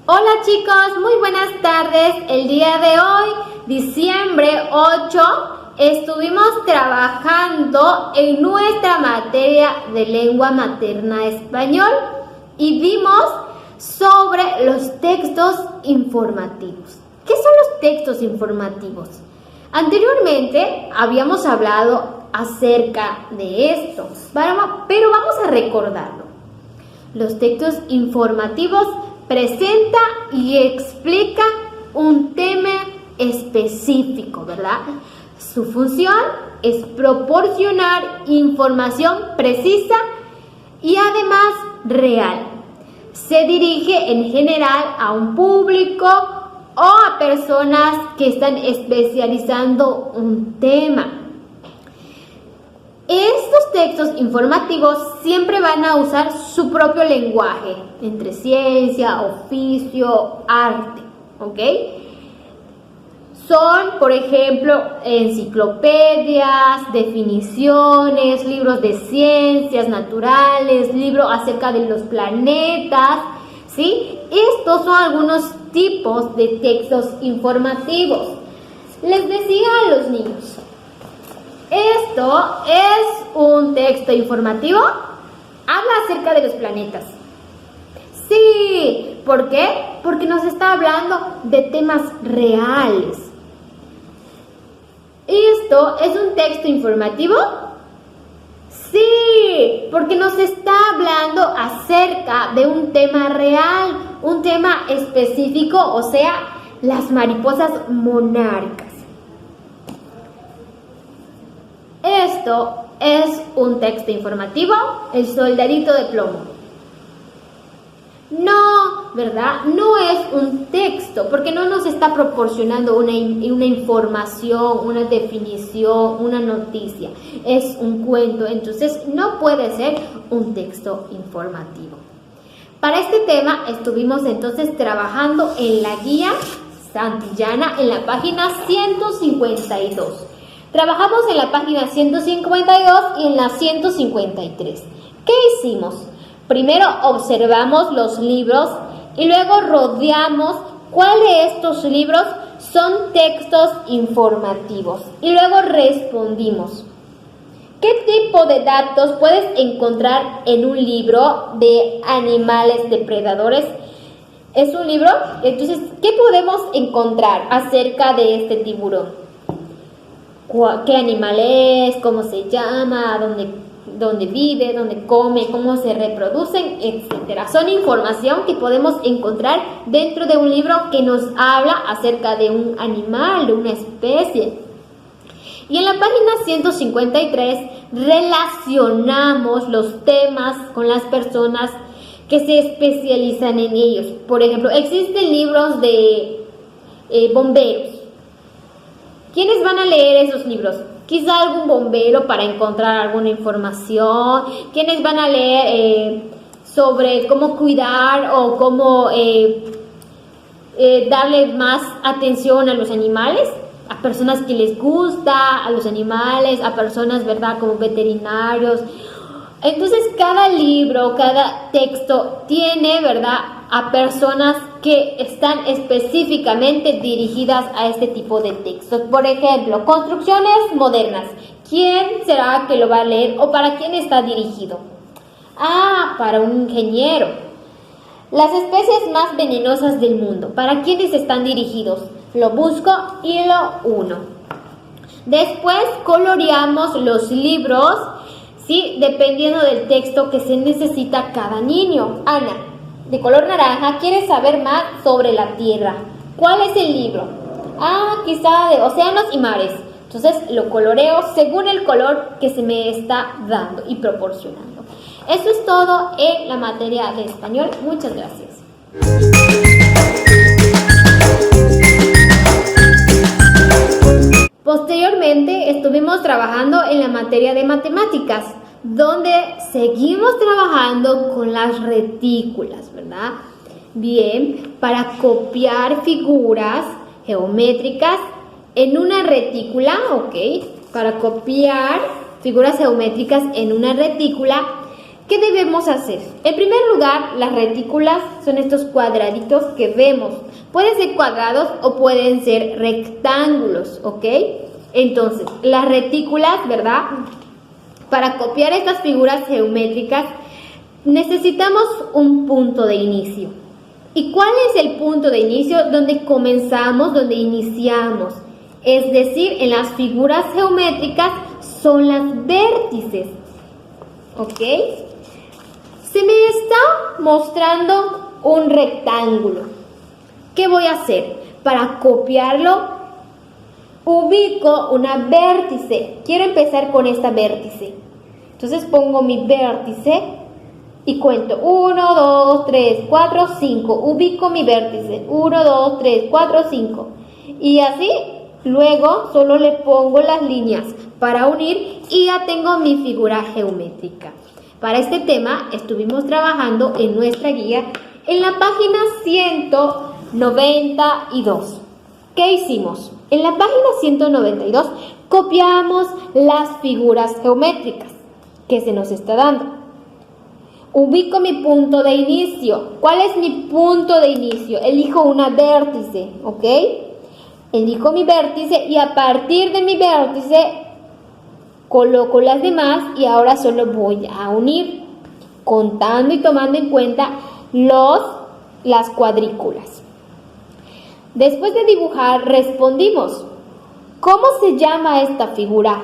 Hola chicos, muy buenas tardes. El día de hoy, diciembre 8, estuvimos trabajando en nuestra materia de lengua materna español y vimos sobre los textos informativos. ¿Qué son los textos informativos? Anteriormente habíamos hablado acerca de esto, pero vamos a recordarlo. Los textos informativos presenta y explica un tema específico, ¿verdad? Su función es proporcionar información precisa y además real. Se dirige en general a un público o a personas que están especializando un tema. Estos textos informativos siempre van a usar su propio lenguaje, entre ciencia, oficio, arte, ¿ok? Son, por ejemplo, enciclopedias, definiciones, libros de ciencias naturales, libros acerca de los planetas, ¿sí? Estos son algunos tipos de textos informativos. Les decía a los niños, esto es un texto informativo. Habla acerca de los planetas. Sí, ¿por qué? Porque nos está hablando de temas reales. ¿Esto es un texto informativo? Sí, porque nos está hablando acerca de un tema real, un tema específico, o sea, las mariposas monarcas. Esto es un texto informativo, el soldadito de plomo. No, ¿verdad? No es un texto, porque no nos está proporcionando una información, una definición, una noticia. Es un cuento, entonces no puede ser un texto informativo. Para este tema estuvimos entonces trabajando en la guía Santillana en la página 152. Trabajamos en la página 152 y en la 153. ¿Qué hicimos? Primero observamos los libros y luego rodeamos cuál de estos libros son textos informativos. Y luego respondimos. ¿Qué tipo de datos puedes encontrar en un libro de animales depredadores? ¿Es un libro? Entonces, ¿qué podemos encontrar acerca de este tiburón? ¿Qué animal es? ¿Cómo se llama? ¿Dónde vive? ¿Dónde come? ¿Cómo se reproducen? Etcétera. Son información que podemos encontrar dentro de un libro que nos habla acerca de un animal, de una especie. Y en la página 153 relacionamos los temas con las personas que se especializan en ellos. Por ejemplo, existen libros de bomberos. ¿Quiénes van a leer esos libros? Quizá algún bombero para encontrar alguna información. ¿Quiénes van a leer sobre cómo cuidar o cómo darle más atención a los animales? A personas que les gusta, a los animales, a personas, ¿verdad?, como veterinarios. Entonces, cada libro, cada texto tiene, ¿verdad?, a personas que están específicamente dirigidas a este tipo de textos. Por ejemplo, construcciones modernas. ¿Quién será que lo va a leer o para quién está dirigido? Para un ingeniero. Las especies más venenosas del mundo. ¿Para quiénes están dirigidos? Lo busco y lo uno. Después coloreamos los libros, ¿sí?, dependiendo del texto que se necesita cada niño. Ana, de color naranja, quiere saber más sobre la Tierra. ¿Cuál es el libro? Quizá de océanos y mares. Entonces lo coloreo según el color que se me está dando y proporcionando. Eso es todo en la materia de español. Muchas gracias. Posteriormente estuvimos trabajando en la materia de matemáticas, donde seguimos trabajando con las retículas, ¿verdad? Bien, para copiar figuras geométricas en una retícula, ¿ok? Para copiar figuras geométricas en una retícula, ¿Qué debemos hacer? En primer lugar, las retículas son estos cuadraditos que vemos. Pueden ser cuadrados o pueden ser rectángulos, ¿ok? Entonces, las retículas, ¿verdad? Para copiar estas figuras geométricas necesitamos un punto de inicio. ¿Y cuál es el punto de inicio? Donde comenzamos, donde iniciamos. Es decir, en las figuras geométricas son las vértices. ¿Ok? Se me está mostrando un rectángulo. ¿Qué voy a hacer? Para copiarlo, ubico una vértice. Quiero empezar con esta vértice. Entonces pongo mi vértice y cuento 1, 2, 3, 4, 5. Ubico mi vértice. 1, 2, 3, 4, 5. Y así, luego solo le pongo las líneas para unir y ya tengo mi figura geométrica. Para este tema estuvimos trabajando en nuestra guía en la página 192. ¿Qué hicimos? En la página 192 copiamos las figuras geométricas que se nos está dando. Ubico mi punto de inicio. ¿Cuál es mi punto de inicio? Elijo una vértice, ¿ok? Elijo mi vértice y a partir de mi vértice coloco las demás y ahora solo voy a unir, contando y tomando en cuenta las cuadrículas. Después de dibujar, respondimos. ¿Cómo se llama esta figura?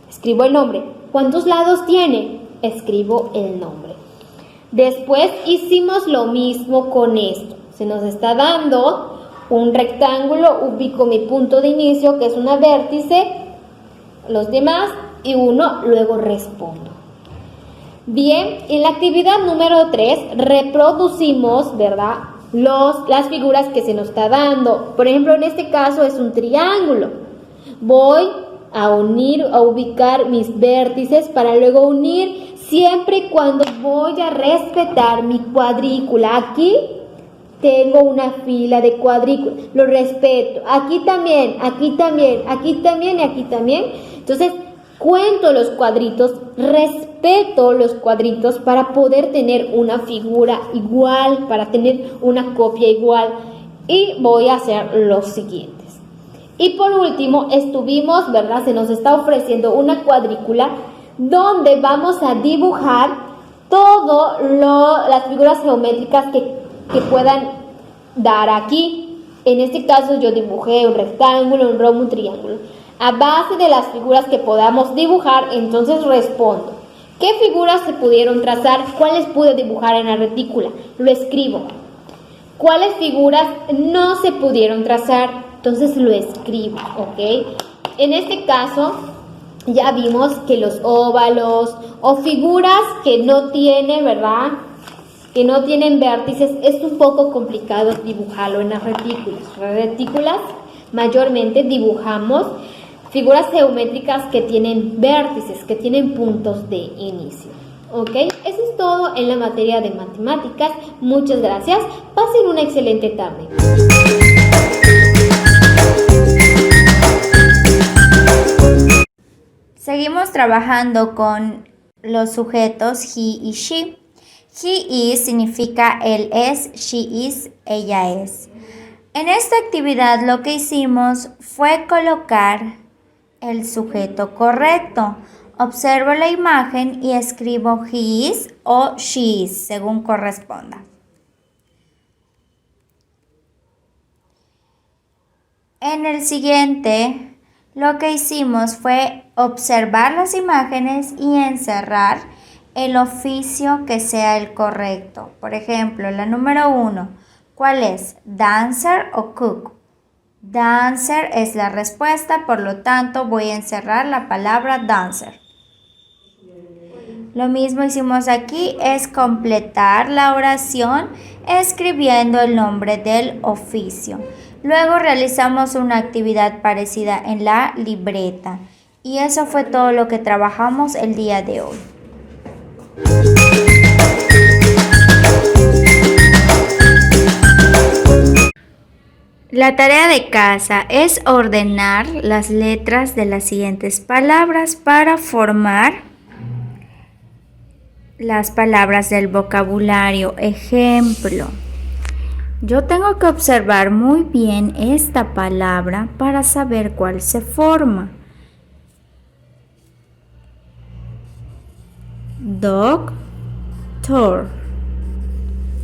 Escribo el nombre. ¿Cuántos lados tiene? Escribo el nombre. Después hicimos lo mismo con esto. Se nos está dando un rectángulo, ubico mi punto de inicio, que es una vértice, los demás y uno, luego respondo. Bien, en la actividad número 3 reproducimos, ¿verdad?, las figuras que se nos está dando. Por ejemplo, en este caso es un triángulo. Voy a unir, a ubicar mis vértices para luego unir siempre y cuando voy a respetar mi cuadrícula. Aquí tengo una fila de cuadrículas, lo respeto. Aquí también, aquí también, aquí también y aquí también. Entonces, cuento los cuadritos, respeto los cuadritos para poder tener una figura igual, para tener una copia igual. Y voy a hacer los siguientes. Y por último, estuvimos, ¿verdad? Se nos está ofreciendo una cuadrícula donde vamos a dibujar todas las figuras geométricas que puedan dar aquí. En este caso yo dibujé un rectángulo, un rombo, un triángulo. A base de las figuras que podamos dibujar, entonces respondo. ¿Qué figuras se pudieron trazar? ¿Cuáles pude dibujar en la retícula? Lo escribo. ¿Cuáles figuras no se pudieron trazar? Entonces lo escribo, ¿ok? En este caso ya vimos que los óvalos o figuras que no tienen, ¿verdad?, que no tienen vértices, es un poco complicado dibujarlo en las retículas. Las retículas mayormente dibujamos figuras geométricas que tienen vértices, que tienen puntos de inicio. ¿Ok? Eso es todo en la materia de matemáticas. Muchas gracias. Pasen una excelente tarde. Seguimos trabajando con los sujetos he y she. He is significa él es, she is, ella es. En esta actividad lo que hicimos fue colocar el sujeto correcto. Observo la imagen y escribo he is o she is, según corresponda. En el siguiente, lo que hicimos fue observar las imágenes y encerrar el oficio que sea el correcto. Por ejemplo, la número 1, ¿cuál es? ¿Dancer o cook? Dancer es la respuesta, por lo tanto voy a encerrar la palabra dancer. Lo mismo hicimos aquí, es completar la oración escribiendo el nombre del oficio. Luego realizamos una actividad parecida en la libreta. Y eso fue todo lo que trabajamos el día de hoy. La tarea de casa es ordenar las letras de las siguientes palabras para formar las palabras del vocabulario. Ejemplo, yo tengo que observar muy bien esta palabra para saber cuál se forma. Doctor.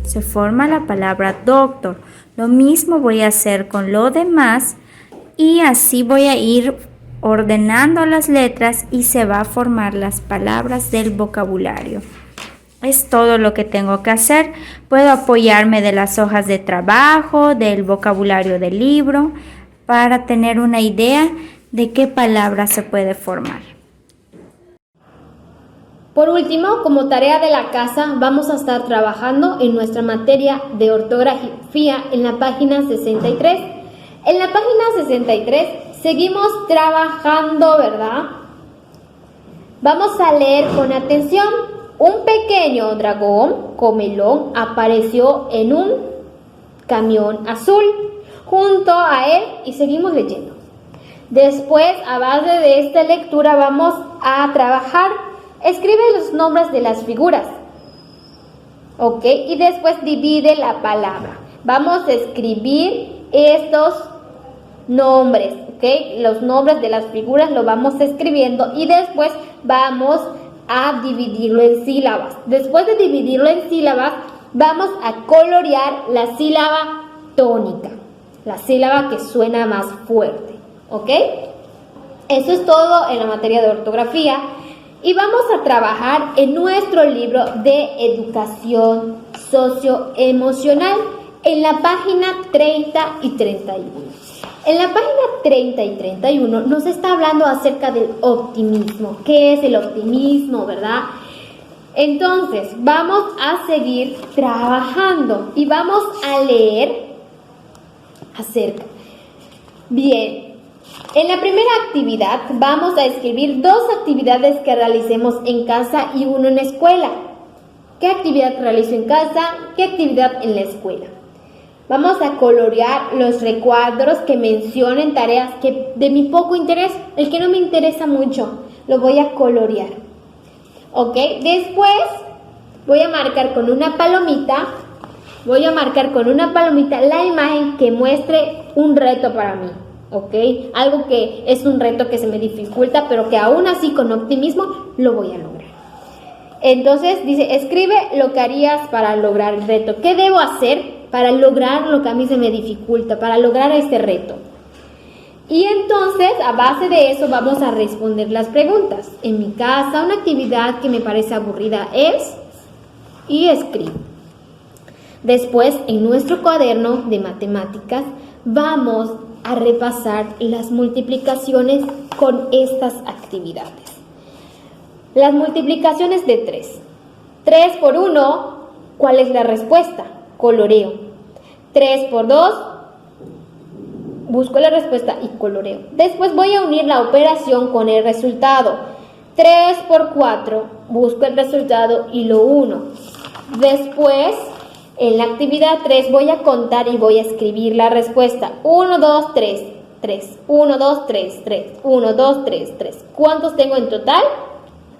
Se forma la palabra doctor. Lo mismo voy a hacer con lo demás y así voy a ir ordenando las letras y se va a formar las palabras del vocabulario. Es todo lo que tengo que hacer. Puedo apoyarme de las hojas de trabajo, del vocabulario del libro, para tener una idea de qué palabra se puede formar. Por último, como tarea de la casa, vamos a estar trabajando en nuestra materia de ortografía en la página 63. En la página 63 seguimos trabajando, ¿verdad? Vamos a leer con atención. Un pequeño dragón comelón apareció en un camión azul junto a él y seguimos leyendo. Después, a base de esta lectura, vamos a trabajar. Escribe los nombres de las figuras, ¿ok? Y después divide la palabra. Vamos a escribir estos nombres, ¿ok? Los nombres de las figuras lo vamos escribiendo y después vamos a dividirlo en sílabas. Después de dividirlo en sílabas, vamos a colorear la sílaba tónica, la sílaba que suena más fuerte, ¿ok? Eso es todo en la materia de ortografía. Y vamos a trabajar en nuestro libro de educación socioemocional en la página 30 y 31. En la página 30 y 31 nos está hablando acerca del optimismo. ¿Qué es el optimismo, verdad? Entonces, vamos a seguir trabajando y vamos a leer acerca. Bien. En la primera actividad vamos a escribir 2 actividades que realicemos en casa y 1 en la escuela. ¿Qué actividad realizo en casa? ¿Qué actividad en la escuela? Vamos a colorear los recuadros que mencionen tareas que de mi poco interés, el que no me interesa mucho, lo voy a colorear. ¿Ok? Después voy a marcar con una palomita la imagen que muestre un reto para mí. ¿Ok? Algo que es un reto que se me dificulta, pero que aún así con optimismo lo voy a lograr. Entonces dice, escribe lo que harías para lograr el reto. ¿Qué debo hacer para lograr lo que a mí se me dificulta, para lograr este reto? Y entonces, a base de eso, vamos a responder las preguntas. En mi casa, una actividad que me parece aburrida es... y escribo. Después, en nuestro cuaderno de matemáticas, vamos a repasar las multiplicaciones con estas actividades. Las multiplicaciones de 3. 3 por 1, ¿cuál es la respuesta? Coloreo. 3 por 2, busco la respuesta y coloreo. Después voy a unir la operación con el resultado. 3 por 4, busco el resultado y lo uno. Después, en la actividad 3 voy a contar y voy a escribir la respuesta. 1, 2, 3, 3. 1, 2, 3, 3. 1, 2, 3, 3. ¿Cuántos tengo en total?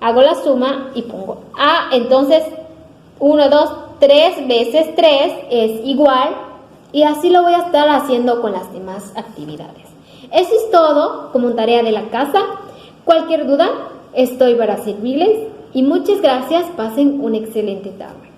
Hago la suma y pongo. Entonces 1, 2, 3 veces 3 es igual. Y así lo voy a estar haciendo con las demás actividades. Eso es todo como tarea de la casa. Cualquier duda, estoy para servirles. Y muchas gracias. Pasen una excelente tarde.